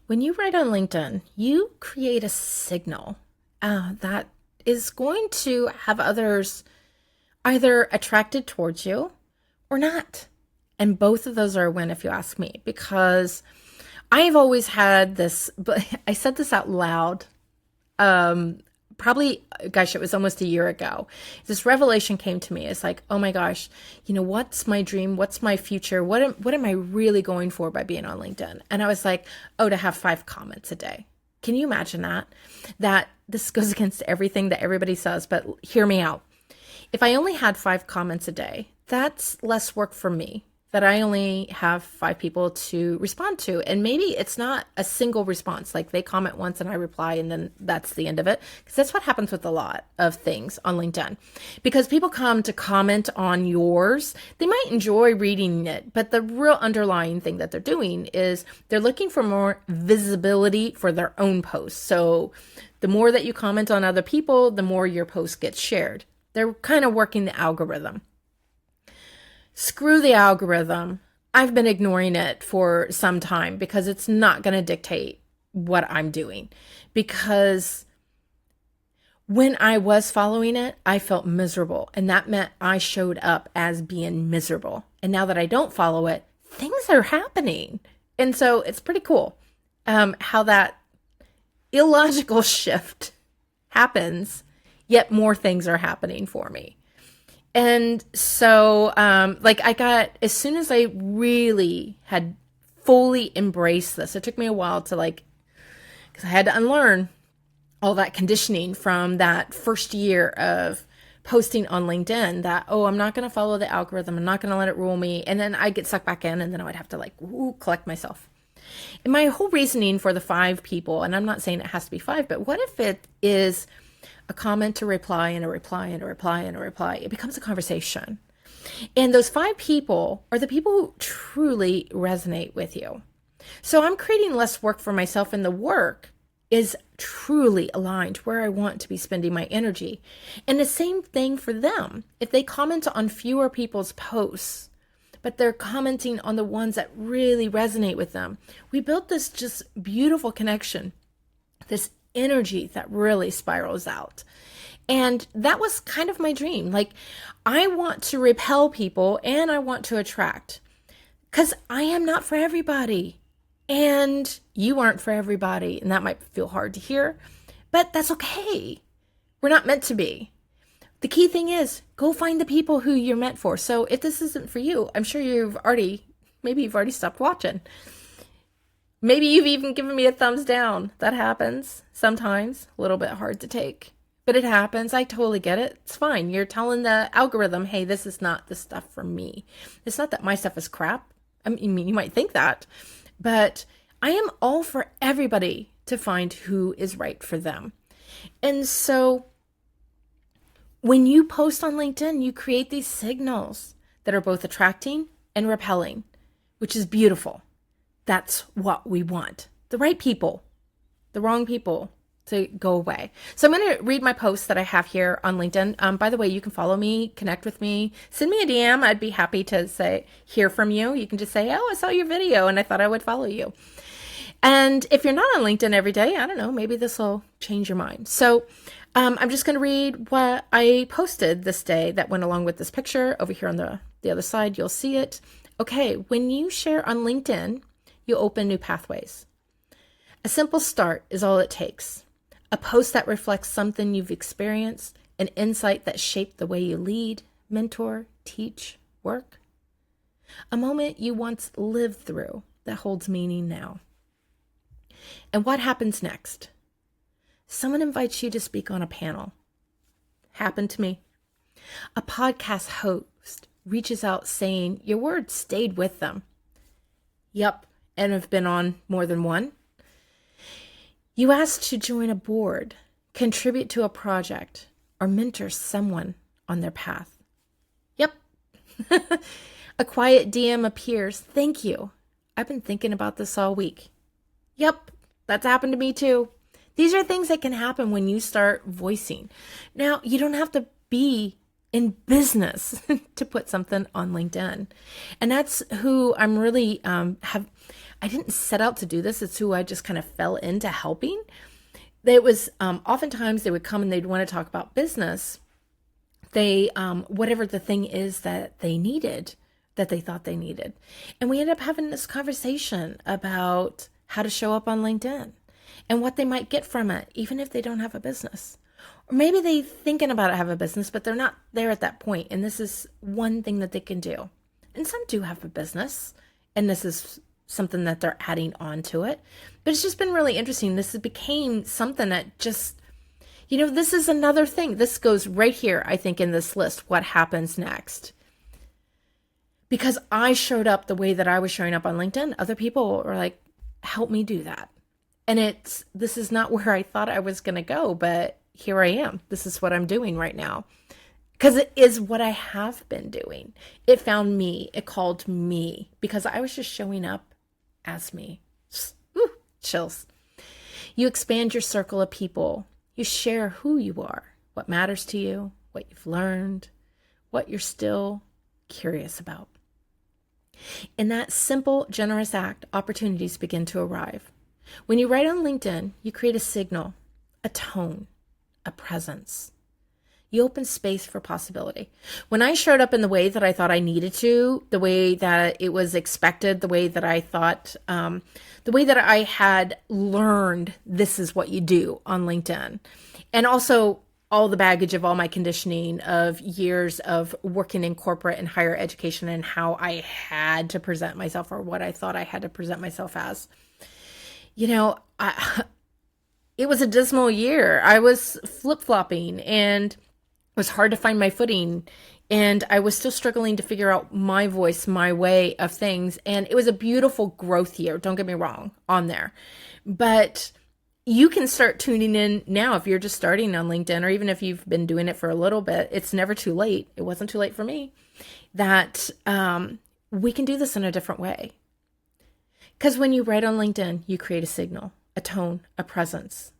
When you write on LinkedIn, you create a signal that is going to have others either attracted towards you or not. And both of those are a win if you ask me, because I've always had this, but I said this out loud. Probably, gosh, it was almost a year ago. This revelation came to me. It's like, oh my gosh, what's my dream? What's my future? What am I really going for by being on LinkedIn? And I was like, oh, to have 5 comments a day. Can you imagine that? That this goes against everything that everybody says, but hear me out. If I only had 5 comments a day, that's less work for me. That I only have 5 people to respond to. And maybe it's not a single response, like they comment once and I reply and then that's the end of it. Because that's what happens with a lot of things on LinkedIn. Because people come to comment on yours, they might enjoy reading it, but the real underlying thing that they're doing is they're looking for more visibility for their own posts. So the more that you comment on other people, the more your post gets shared. They're kind of working the algorithm. Screw the algorithm. I've been ignoring it for some time because it's not going to dictate what I'm doing. Because when I was following it, I felt miserable. And that meant I showed up as being miserable. And now that I don't follow it, things are happening. And so it's pretty cool how that illogical shift happens, yet more things are happening for me. And so, as soon as I really had fully embraced this, it took me a while to because I had to unlearn all that conditioning from that first year of posting on LinkedIn that, oh, I'm not going to follow the algorithm. I'm not going to let it rule me. And then I'd get sucked back in and then I would have to collect myself. And my whole reasoning for the 5 people, and I'm not saying it has to be 5, but what if it is a comment, a reply, and a reply, and a reply, and a reply? It becomes a conversation. And those 5 people are the people who truly resonate with you. So I'm creating less work for myself, and the work is truly aligned to where I want to be spending my energy. And the same thing for them. If they comment on fewer people's posts, but they're commenting on the ones that really resonate with them, we built this just beautiful connection, this energy that really spirals out. And that was kind of my dream. I want to repel people and I want to attract, because I am not for everybody and you aren't for everybody. And that might feel hard to hear, but that's okay. We're not meant to be. The key thing is go find the people who you're meant for. So if this isn't for you, I'm sure maybe you've already stopped watching. Maybe you've even given me a thumbs down. That happens sometimes. A little bit hard to take, but it happens. I totally get it. It's fine. You're telling the algorithm, hey, this is not the stuff for me. It's not that my stuff is crap. I mean, you might think that, but I am all for everybody to find who is right for them. And so when you post on LinkedIn, you create these signals that are both attracting and repelling, which is beautiful. That's what we want. The right people, the wrong people to go away. So I'm going to read my posts that I have here on LinkedIn. By the way, you can follow me, connect with me, send me a DM. I'd be happy to hear from you. You can just say, oh, I saw your video and I thought I would follow you. And if you're not on LinkedIn every day, I don't know, maybe this will change your mind. So I'm just going to read what I posted this day that went along with this picture. Over here on the other side, you'll see it. Okay, when you share on LinkedIn, you open new pathways. A simple start is all it takes. A post that reflects something you've experienced, an insight that shaped the way you lead, mentor, teach, work. A moment you once lived through that holds meaning now. And what happens next? Someone invites you to speak on a panel. Happened to me. A podcast host reaches out saying your words stayed with them. Yep, and have been on more than one. You asked to join a board, contribute to a project, or mentor someone on their path. Yep. A quiet DM appears. Thank you. I've been thinking about this all week. Yep, that's happened to me too. These are things that can happen when you start voicing. Now, you don't have to be in business to put something on LinkedIn. And that's who I'm really I didn't set out to do this. It's who I just kind of fell into helping. It was oftentimes they would come and they'd want to talk about business. They, whatever the thing is that they needed, that they thought they needed. And we ended up having this conversation about how to show up on LinkedIn and what they might get from it, even if they don't have a business. Or maybe they thinking about it, have a business, but they're not there at that point. And this is one thing that they can do. And some do have a business, and this is something that they're adding on to it. But it's just been really interesting. This became something that just, this is another thing. This goes right here, I think, in this list. What happens next? Because I showed up the way that I was showing up on LinkedIn, other people were like, help me do that. And this is not where I thought I was going to go, but here I am. This is what I'm doing right now. Because it is what I have been doing. It found me. It called me because I was just showing up as me. Woo, chills. You expand your circle of people. You share who you are, what matters to you, what you've learned, what you're still curious about. In that simple, generous act, opportunities begin to arrive. When you write on LinkedIn, you create a signal, a tone, a presence. You open space for possibility. When I showed up in the way that I thought I needed to, the way that it was expected, the way that I thought, the way that I had learned this is what you do on LinkedIn. And also all the baggage of all my conditioning of years of working in corporate and higher education and how I had to present myself or what I thought I had to present myself as. It was a dismal year. I was flip-flopping and it was hard to find my footing, and I was still struggling to figure out my voice, my way of things. And it was a beautiful growth year. Don't get me wrong on there, but you can start tuning in now if you're just starting on LinkedIn, or even if you've been doing it for a little bit. It's never too late. It wasn't too late for me. That we can do this in a different way. Because when you write on LinkedIn, you create a signal, a tone, a presence.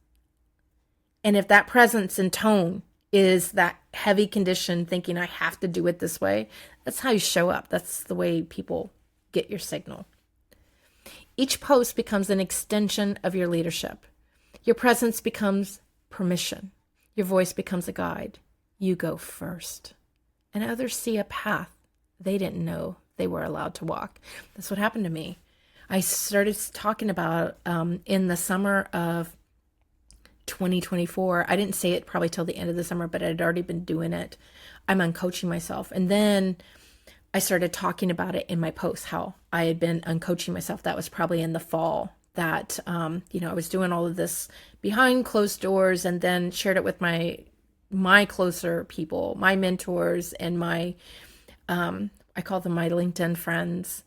And if that presence and tone is that heavy condition thinking I have to do it this way, that's how you show up. That's the way people get your signal. Each post becomes an extension of your leadership. Your presence becomes permission. Your voice becomes a guide. You go first. And others see a path they didn't know they were allowed to walk. That's what happened to me. I started talking about in the summer of 2024. I didn't say it probably till the end of the summer, but I'd already been doing it. I'm uncoaching myself. And then I started talking about it in my posts, how I had been uncoaching myself. That was probably in the fall that, I was doing all of this behind closed doors, and then shared it with my closer people, my mentors, and my, I call them my LinkedIn friends,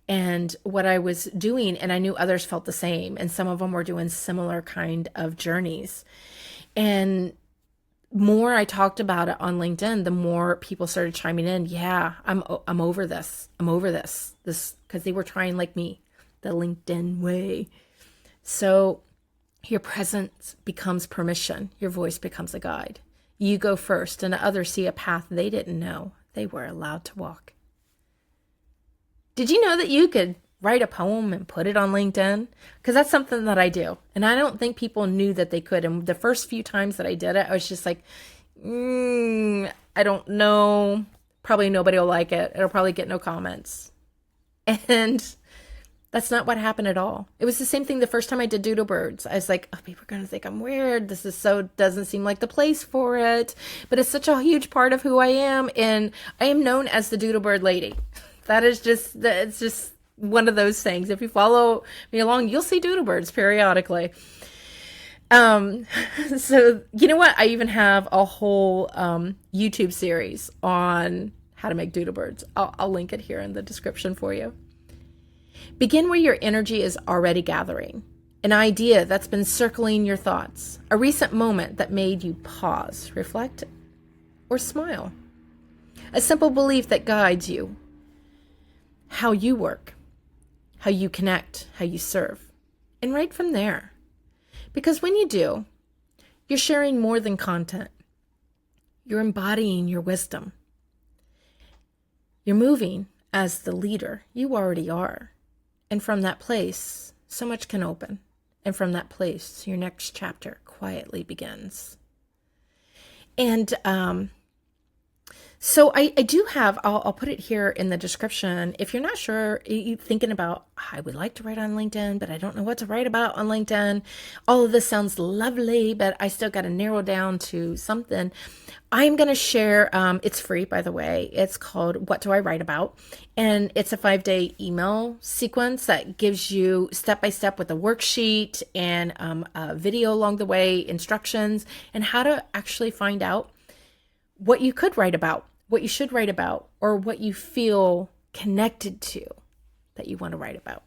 and what I was doing. And I knew others felt the same. And some of them were doing similar kind of journeys. And more I talked about it on LinkedIn, the more people started chiming in. Yeah, I'm over this. I'm over this, because they were trying like me, the LinkedIn way. So your presence becomes permission. Your voice becomes a guide. You go first, and others see a path they didn't know they were allowed to walk. Did you know that you could write a poem and put it on LinkedIn? Because that's something that I do. And I don't think people knew that they could. And the first few times that I did it, I was just like, I don't know. Probably nobody will like it. It'll probably get no comments. And that's not what happened at all. It was the same thing the first time I did doodle birds. I was like, oh, people are going to think I'm weird. This is doesn't seem like the place for it. But it's such a huge part of who I am. And I am known as the doodle bird lady. It's just one of those things. If you follow me along, you'll see doodle birds periodically. So you know what? I even have a whole YouTube series on how to make doodle birds. I'll link it here in the description for you. Begin where your energy is already gathering. An idea that's been circling your thoughts. A recent moment that made you pause, reflect, or smile. A simple belief that guides you. How you work, how you connect, how you serve, and right from there. Because when you do, you're sharing more than content. You're embodying your wisdom. You're moving as the leader you already are. And from that place, so much can open. And from that place, your next chapter quietly begins. And so I do have, I'll put it here in the description. If you're not sure, you thinking about, I would like to write on LinkedIn, but I don't know what to write about on LinkedIn. All of this sounds lovely, but I still got to narrow down to something. I'm going to share, it's free, by the way. It's called What Do I Write About? And it's a 5-day email sequence that gives you step-by-step with a worksheet and a video along the way, instructions, and how to actually find out what you could write about, what you should write about, or what you feel connected to that you want to write about.